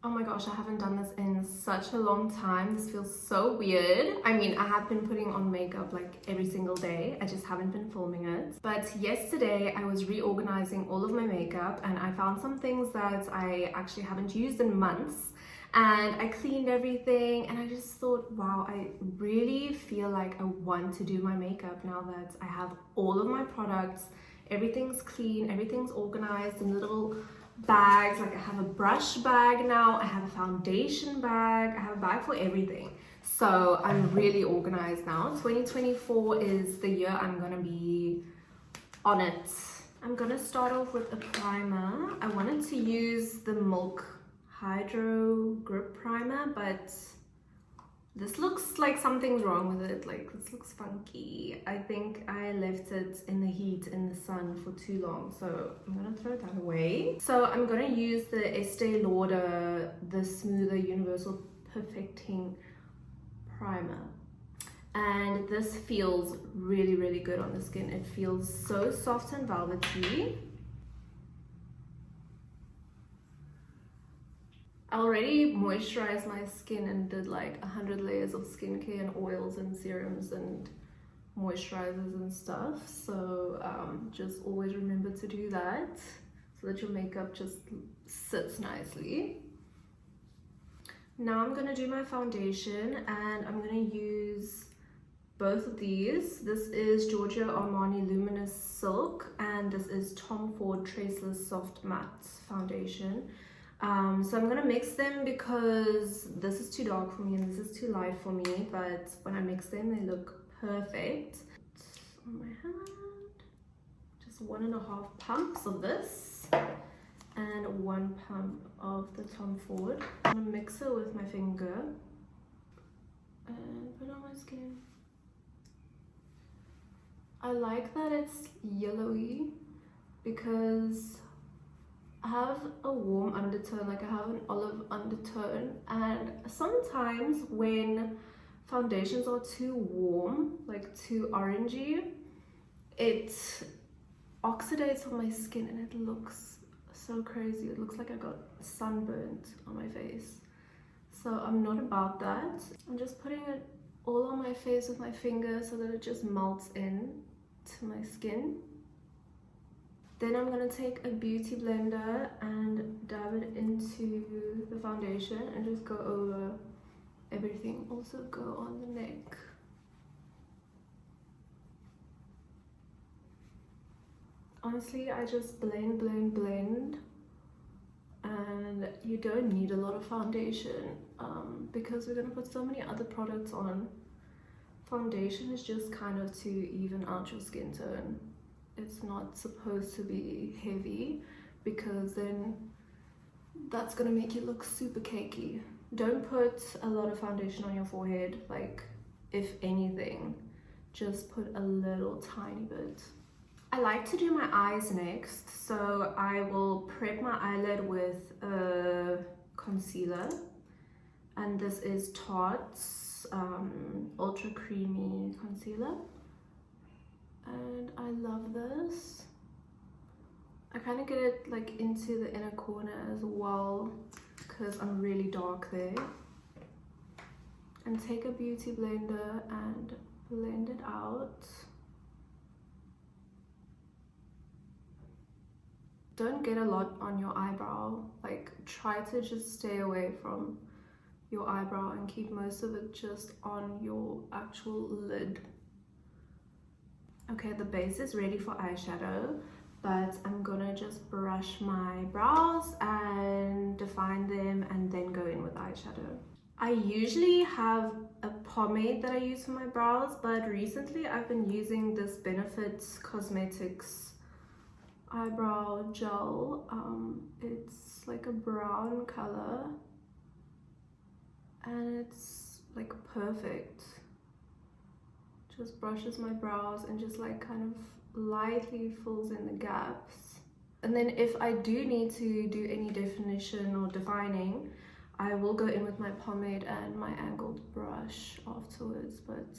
Oh my gosh, I haven't done this in such a long time. This feels so weird. I mean, I have been putting on makeup like every single day. I just haven't been filming it. But yesterday I was reorganizing all of my makeup and I found some things that I actually haven't used in months. And I cleaned everything and I just thought, wow, I really feel like I want to do my makeup now that I have all of my products. Everything's clean, everything's organized in little bags. Like I have a brush bag now, I have a foundation bag, I have a bag for everything. So I'm really organized now. 2024 is the year I'm gonna be on it. I'm gonna start off with a primer. I wanted to use the Milk Hydro Grip Primer, but this looks like something's wrong with it. Like, this looks funky. I think I left it in the heat in the sun for too long, so I'm gonna throw that away. So I'm gonna use the Estee Lauder, the Smoother Universal Perfecting Primer. And this feels really, really good on the skin. It feels so soft and velvety. I already moisturized my skin and did like 100 layers of skincare and oils and serums and moisturizers and stuff. So just always remember to do that so that your makeup just sits nicely. Now I'm gonna do my foundation and I'm gonna use both of these. This is Giorgio Armani Luminous Silk and this is Tom Ford Traceless Soft Matte Foundation. So I'm gonna mix them because this is too dark for me and this is too light for me, but when I mix them they look perfect. On my hand, just 1.5 pumps of this and 1 pump of the Tom Ford. I'm gonna mix it with my finger and put it on my skin. I like that it's yellowy because I have a warm undertone, like I have an olive undertone, and sometimes when foundations are too warm, like too orangey, it oxidates on my skin and it looks so crazy. It looks like I got sunburnt on my face. So I'm not about that. I'm just putting it all on my face with my finger so that it just melts in to my skin. Then I'm going to take a beauty blender and dab it into the foundation and just go over everything. Also go on the neck. Honestly, I just blend, and you don't need a lot of foundation because we're going to put so many other products on. Foundation is just kind of to even out your skin tone. It's not supposed to be heavy because then that's gonna make you look super cakey. Don't put a lot of foundation on your forehead. Like, if anything, just put a little tiny bit. I like to do my eyes next, so I will prep my eyelid with a concealer, and this is Tarte's Ultra Creamy Concealer. And I love this. I kind of get it like into the inner corner as well because I'm really dark there. And take a beauty blender and blend it out. Don't get a lot on your eyebrow. Like, try to just stay away from your eyebrow and keep most of it just on your actual lid. Okay, the base is ready for eyeshadow, but I'm gonna just brush my brows and define them and then go in with eyeshadow. I usually have a pomade that I use for my brows, but recently I've been using this Benefit Cosmetics eyebrow gel. It's like a brown color and it's like perfect. Just brushes my brows and just like kind of lightly fills in the gaps. And then if I do need to do any definition or defining, I will go in with my pomade and my angled brush afterwards. But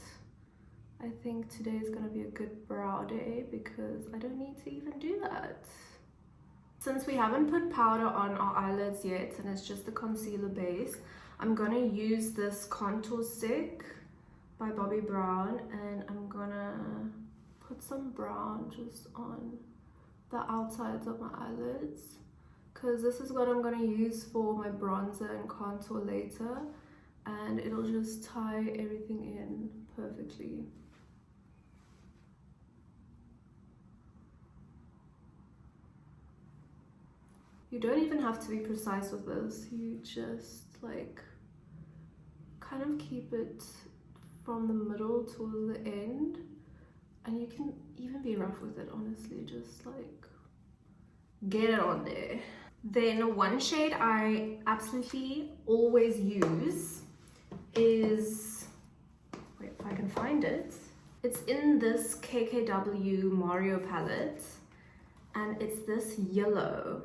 I think today is going to be a good brow day because I don't need to even do that. Since we haven't put powder on our eyelids yet and it's just the concealer base, I'm gonna use this contour stick by Bobbi Brown, and I'm gonna put some brown just on the outsides of my eyelids, because this is what I'm gonna use for my bronzer and contour later, and it'll just tie everything in perfectly. You don't even have to be precise with this, you just like kind of keep it from the middle towards the end, and you can even be rough with it, honestly, just like get it on there. Then one shade I absolutely always use is, wait if I can find it, it's in this KKW Mario palette, and it's this yellow,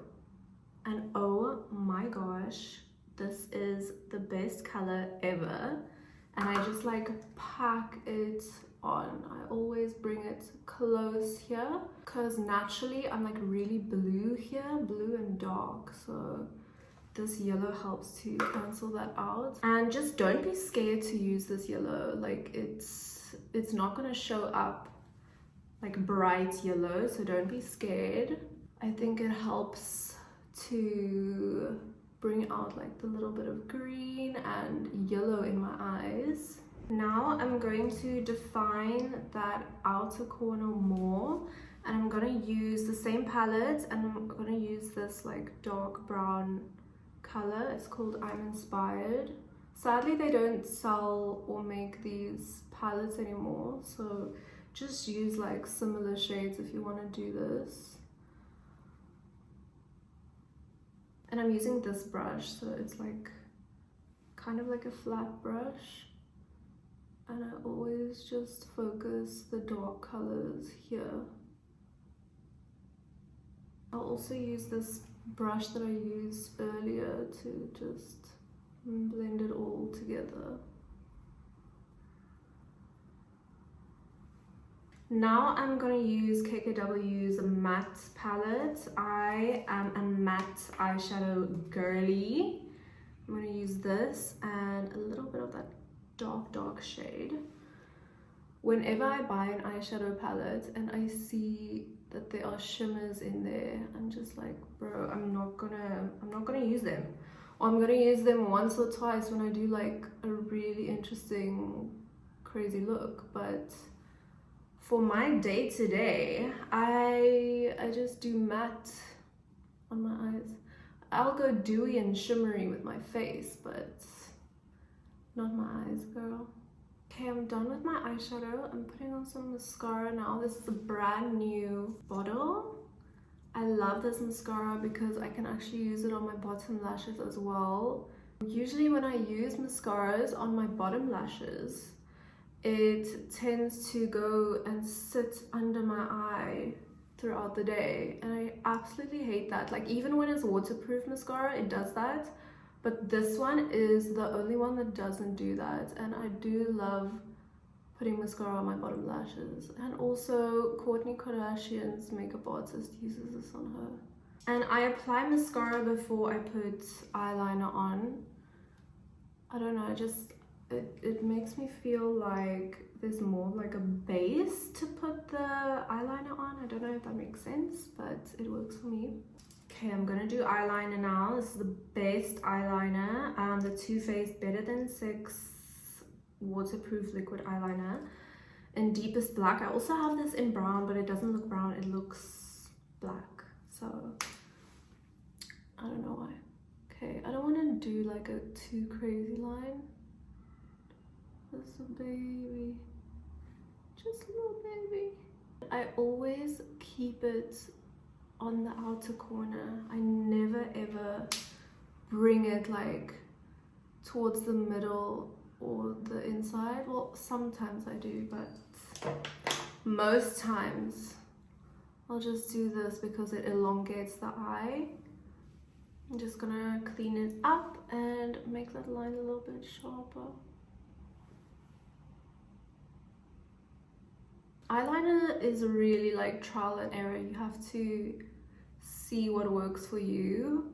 and oh my gosh, this is the best color ever, and I just like pack it on. I always bring it close here because naturally I'm like really blue here, blue and dark, so this yellow helps to cancel that out. And just don't be scared to use this yellow, like it's not gonna show up like bright yellow, so don't be scared. I think it helps to bring out like the little bit of green and yellow in my eyes. Now I'm going to define that outer corner more, and I'm gonna use the same palette, and I'm gonna use this like dark brown color. It's called I'm Inspired. Sadly they don't sell or make these palettes anymore, so just use like similar shades if you want to do this. And I'm using this brush, so it's like kind of like a flat brush, and I always just focus the dark colors here. I'll also use this brush that I used earlier to just blend it all together. Now I'm going to use KKW's matte palette. I am a matte eyeshadow girly. I'm going to use this and a little bit of that dark shade. Whenever I buy an eyeshadow palette and I see that there are shimmers in there, I'm just like, bro, I'm not gonna use them. Or I'm gonna use them once or twice when I do like a really interesting crazy look. But for my day-to-day, I just do matte on my eyes. I'll go dewy and shimmery with my face, but not my eyes, girl. Okay, I'm done with my eyeshadow. I'm putting on some mascara now. This is a brand new bottle. I love this mascara because I can actually use it on my bottom lashes as well. Usually when I use mascaras on my bottom lashes, it tends to go and sit under my eye throughout the day, and I absolutely hate that. Like even when it's waterproof mascara, it does that, but this one is the only one that doesn't do that, and I do love putting mascara on my bottom lashes. And also Kourtney Kardashian's makeup artist uses this on her. And I apply mascara before I put eyeliner on. I don't know, it makes me feel like there's more like a base to put the eyeliner on. I don't know if that makes sense, but it works for me. Okay, I'm gonna do eyeliner now. This is the best eyeliner, the Too Faced Better Than Sex waterproof liquid eyeliner in deepest black. I also have this in brown, but it doesn't look brown, it looks black, so I don't know why. Okay, I don't want to do like a too crazy line. Just a baby, just a little baby. I always keep it on the outer corner. I never ever bring it like towards the middle or the inside. Well, sometimes I do, but most times I'll just do this because it elongates the eye. I'm just gonna clean it up and make that line a little bit sharper. Eyeliner is really like trial and error. You have to see what works for you,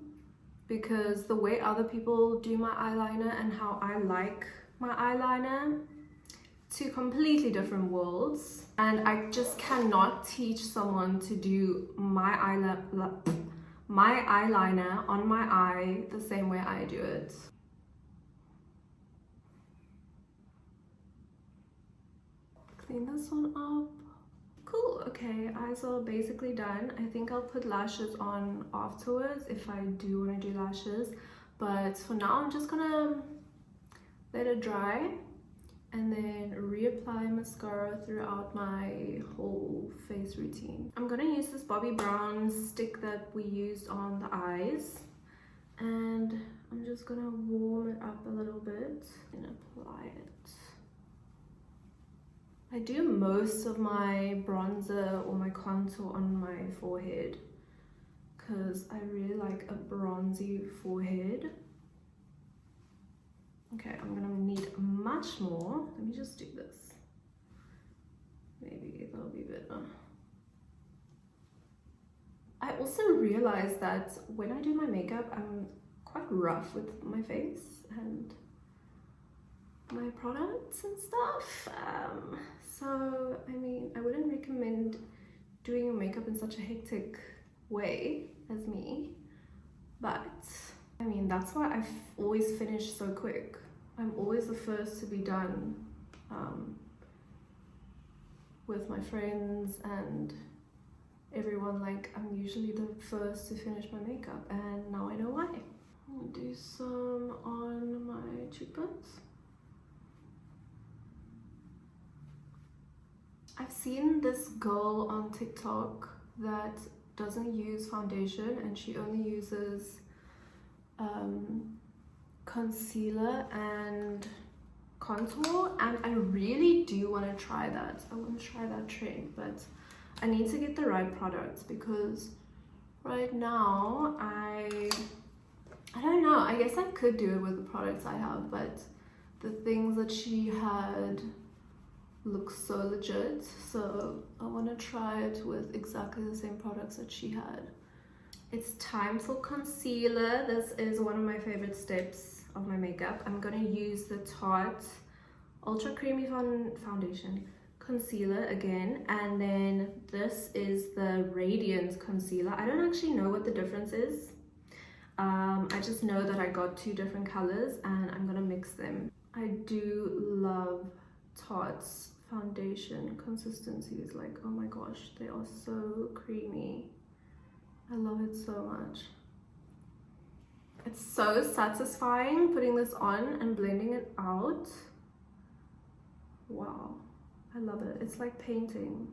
because the way other people do my eyeliner and how I like my eyeliner, two completely different worlds, and I just cannot teach someone to do my eyeliner on my eye the same way I do it. Clean this one up. Cool, okay, eyes are basically done. I think I'll put lashes on afterwards if I do want to do lashes, but for now I'm just gonna let it dry and then reapply mascara throughout my whole face routine. I'm gonna use this Bobbi brown stick that we used on the eyes, and I'm just gonna warm it up a little bit and apply it. I do most of my bronzer or my contour on my forehead because I really like a bronzy forehead. Okay, I'm gonna need much more. Let me just do this. Maybe that'll be better. I also realized that when I do my makeup, I'm quite rough with my face and my products and stuff. So, I mean, I wouldn't recommend doing your makeup in such a hectic way as me, but I mean, that's why I've always finished so quick. I'm always the first to be done with my friends and everyone. Like, I'm usually the first to finish my makeup, and now I know why. I'll do some on my cheekbones. I've seen this girl on TikTok that doesn't use foundation and she only uses concealer and contour, and I really do want to try that. I want to try that trend, but I need to get the right products because right now I don't know. I guess I could do it with the products I have, but the things that she had look so legit, so I want to try it with exactly the same products that she had. It's time for concealer. This is one of my favorite steps of my makeup. I'm going to use the Tarte Ultra Creamy Foundation Concealer again, and then this is the Radiant Concealer. I don't actually know what the difference is. I just know that I got two different colors and I'm going to mix them. I do love Tarte's foundation consistencies. Like, oh my gosh, they are so creamy. I love it so much. It's so satisfying putting this on and blending it out. Wow, I love it. It's like painting.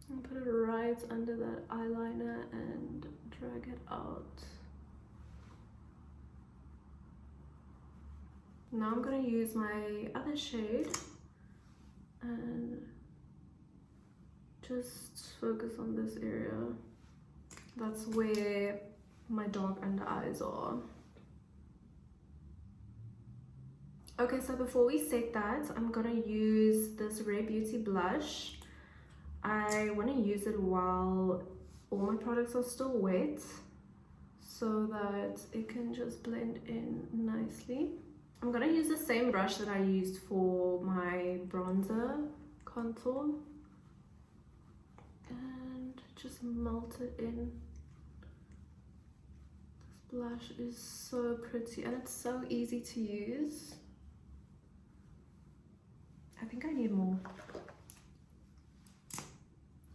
And put it right under that eyeliner and drag it out. Now I'm going to use my other shade and just focus on this area. That's where my dark under eyes are. Okay, so before we set that, I'm going to use this Rare Beauty blush. I want to use it while all my products are still wet so that it can just blend in nicely. I'm going to use the same brush that I used for my bronzer contour and just melt it in. This blush is so pretty and it's so easy to use. I think I need more.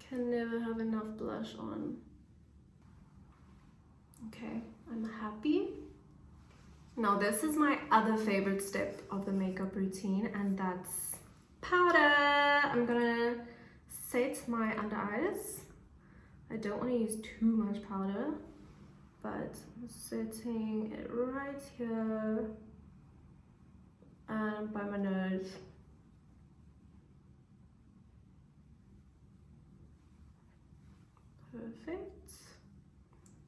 Can never have enough blush on. Okay, I'm happy. Now this is my other favorite step of the makeup routine, and that's powder. I'm gonna set my under eyes. I don't want to use too much powder, but I'm setting it right here and by my nose. Perfect.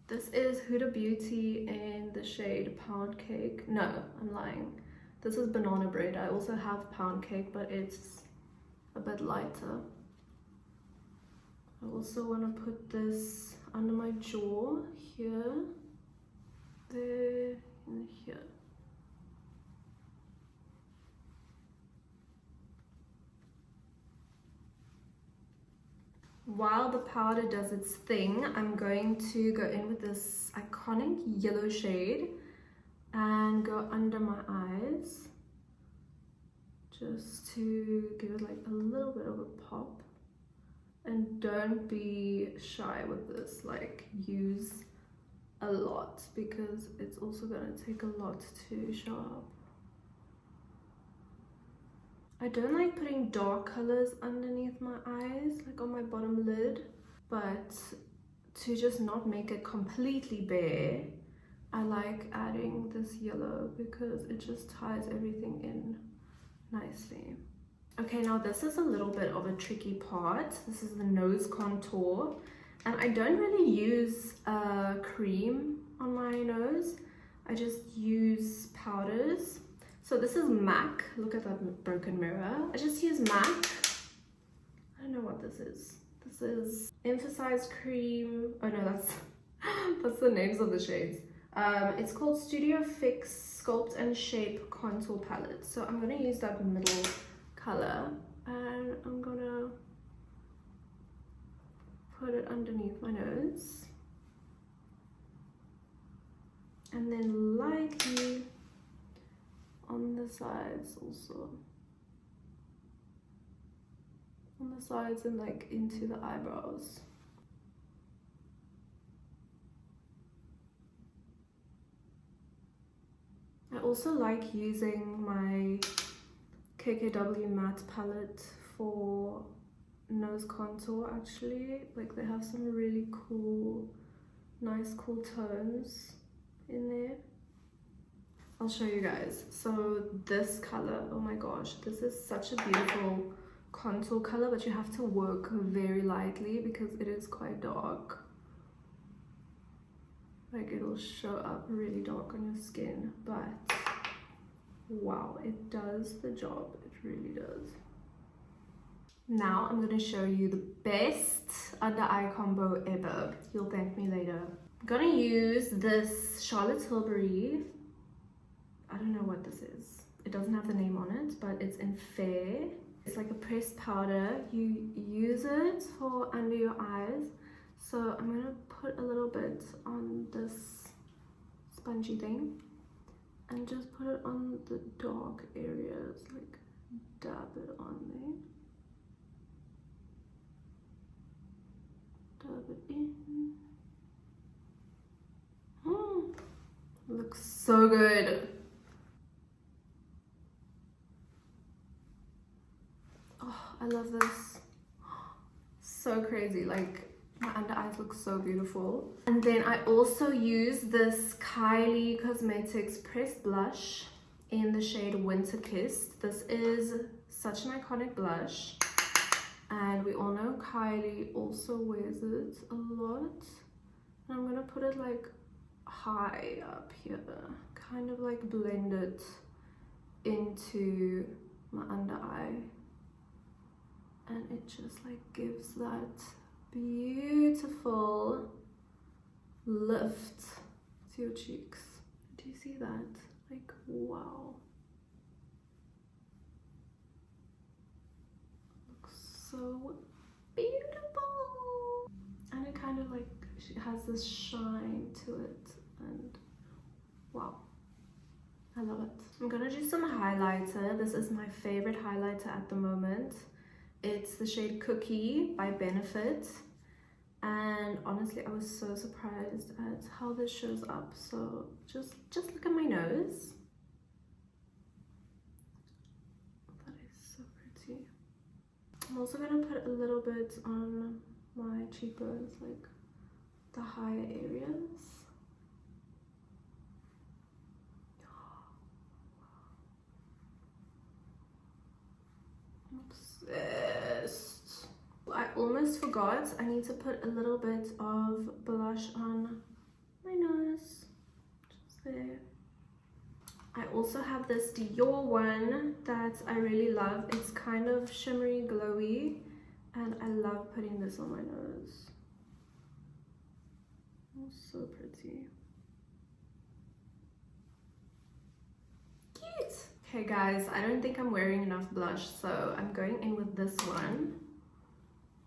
This is Huda Beauty in the shade Pound Cake. No, I'm lying. This is Banana Bread. I also have Pound Cake, but it's a bit lighter. I also want to put this under my jaw, here, there, and here. While the powder does its thing, I'm going to go in with this iconic yellow shade and go under my eyes just to give it like a little bit of a pop. And don't be shy with this, like use a lot because it's also going to take a lot to show up. I don't like putting dark colors underneath my eyes, like on my bottom lid, but to just not make it completely bare, I like adding this yellow because it just ties everything in nicely. Okay, now this is a little bit of a tricky part. This is the nose contour, and I don't really use cream on my nose. I just use powders. So this is MAC. Look at that broken mirror. I just use MAC. I don't know what this is. This is emphasized cream. Oh no, that's the names of the shades. It's called Studio Fix Sculpt and Shape Contour Palette. So I'm gonna use that middle color and I'm gonna put it underneath my nose and then lightly on the sides also, on the sides and like into the eyebrows. I also like using my KKW matte palette for nose contour actually. Like they have some really cool, nice cool tones in there. I'll show you guys. So this color, oh my gosh, this is such a beautiful contour color, but you have to work very lightly because it is quite dark. Like it'll show up really dark on your skin, but wow, it does the job. It really does. Now I'm going to show you the best under eye combo ever. You'll thank me later. I'm going to use this Charlotte Tilbury. I don't know what this is. It doesn't have the name on it, but it's in Fair. It's like a pressed powder. You use it for under your eyes. So I'm going to put a little bit on this spongy thing and just put it on the dark areas, like dab it on there. Dab it in. Looks so good. Oh, I love this. So crazy, like my under eyes look so beautiful. And then I also use this Kylie Cosmetics pressed blush in the shade Winter Kissed. This is such an iconic blush, and we all know Kylie also wears it a lot. And I'm gonna put it like high up here, kind of like blend it into my under eye, and it just like gives that beautiful lift to your cheeks. Do you see that? Like, wow. Looks so beautiful. And it kind of like, she has this shine to it, and wow, I love it. I'm gonna do some highlighter. This is my favorite highlighter at the moment. It's the shade Cookie by Benefit, and honestly I was so surprised at how this shows up. So just look at my nose. That is so pretty. I'm also gonna put a little bit on my cheekbones, like the higher areas. Obsessed. I almost forgot, I need to put a little bit of blush on my nose, just there. I also have this Dior one that I really love. It's kind of shimmery glowy, and I love putting this on my nose. Oh, so pretty. Cute! Okay guys, I don't think I'm wearing enough blush, so I'm going in with this one.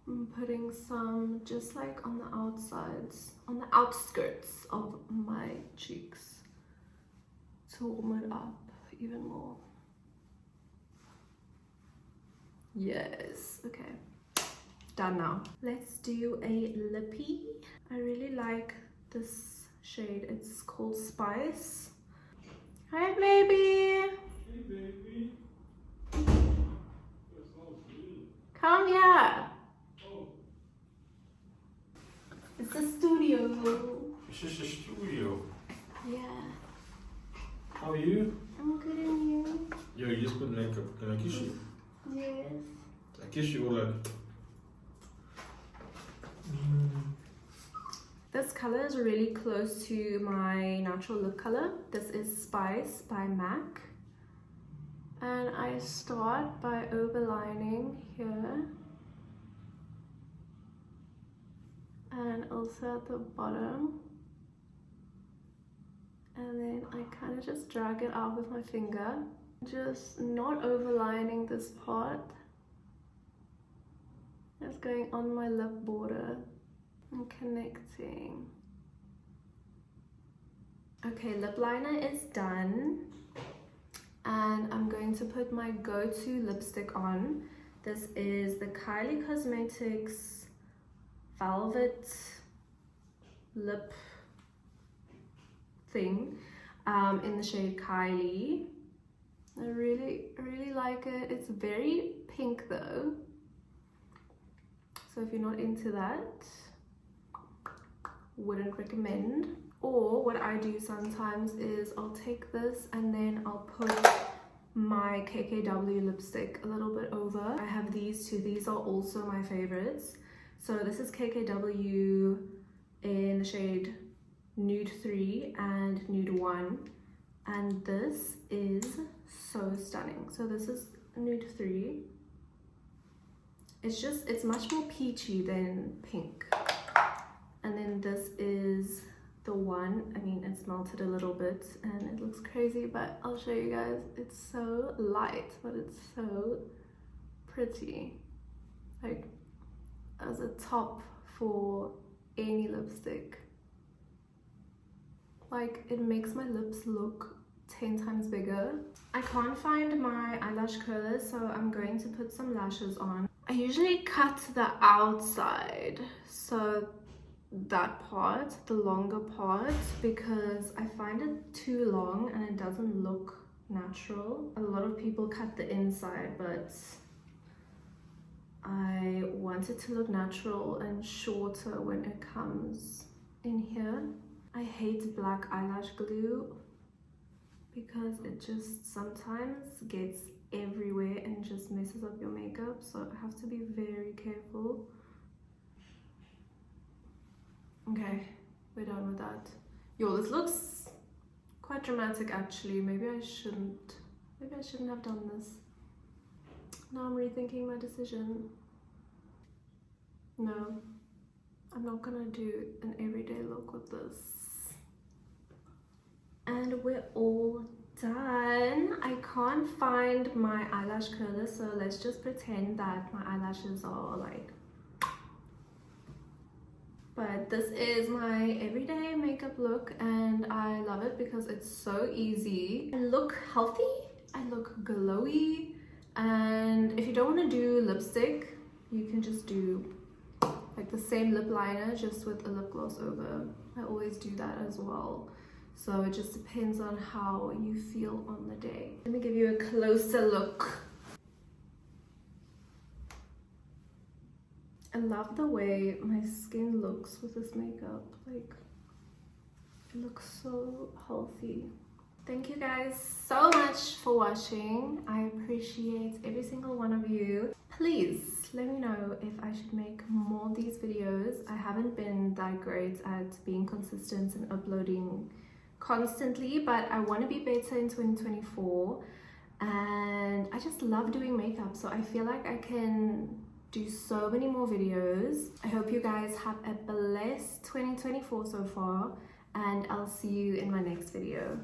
I'm putting some just like on the outsides, on the outskirts of my cheeks to warm it up even more. Yes, okay, done now. Let's do a lippy. I really like this shade, it's called Spice. Hi baby! Hey baby. Come here! Oh, It's the studio. it's just a studio. Yeah. How are you? I'm good and you? Yo, you just put makeup. Can I kiss you? Yes. I kiss you or like. This color is really close to my natural lip color. This is Spice by MAC. And I start by overlining here. And also at the bottom. And then I kind of just drag it out with my finger. Just not overlining this part. Just going on my lip border and connecting. Okay, lip liner is done. And I'm going to put my go-to lipstick on. This is the Kylie Cosmetics Velvet Lip thing in the shade Kylie. I really like it. It's very pink though, so if you're not into that, wouldn't recommend. Or what I do sometimes is I'll take this and then I'll put my KKW lipstick a little bit over. I have these two. These are also my favorites. So this is KKW in the shade Nude 3 and Nude 1, and this is so stunning. So this is Nude 3. It's much more peachy than pink. And then this is the one. I mean, it's melted a little bit and it looks crazy, but I'll show you guys. It's so light, but it's so pretty. Like, as a top for any lipstick. Like, it makes my lips look 10 times bigger. I can't find my eyelash curlers, so I'm going to put some lashes on. I usually cut the outside, so that part, the longer part, because I find it too long and it doesn't look natural. A lot of people cut the inside, but I want it to look natural and shorter when it comes in here. I hate black eyelash glue because it just sometimes gets everywhere and just messes up your makeup, so I have to be very careful. Okay, we're done with that. Yo, this looks quite dramatic actually. Maybe I shouldn't have done this. Now I'm rethinking my decision. No, I'm not gonna do an everyday look with this. And we're all done. I can't find my eyelash curler, so let's just pretend that my eyelashes are like. But this is my everyday makeup look and I love it because it's so easy. I look healthy, I look glowy, and if you don't want to do lipstick, you can just do like the same lip liner just with a lip gloss over. I always do that as well. So it just depends on how you feel on the day. Let me give you a closer look. I love the way my skin looks with this makeup. Like, it looks so healthy. Thank you guys so much for watching. I appreciate every single one of you. Please let me know if I should make more of these videos. I haven't been that great at being consistent and uploading constantly, but I want to be better in 2024, and I just love doing makeup, so I feel like I can do so many more videos. I hope you guys have a blessed 2024 so far, and I'll see you in my next video.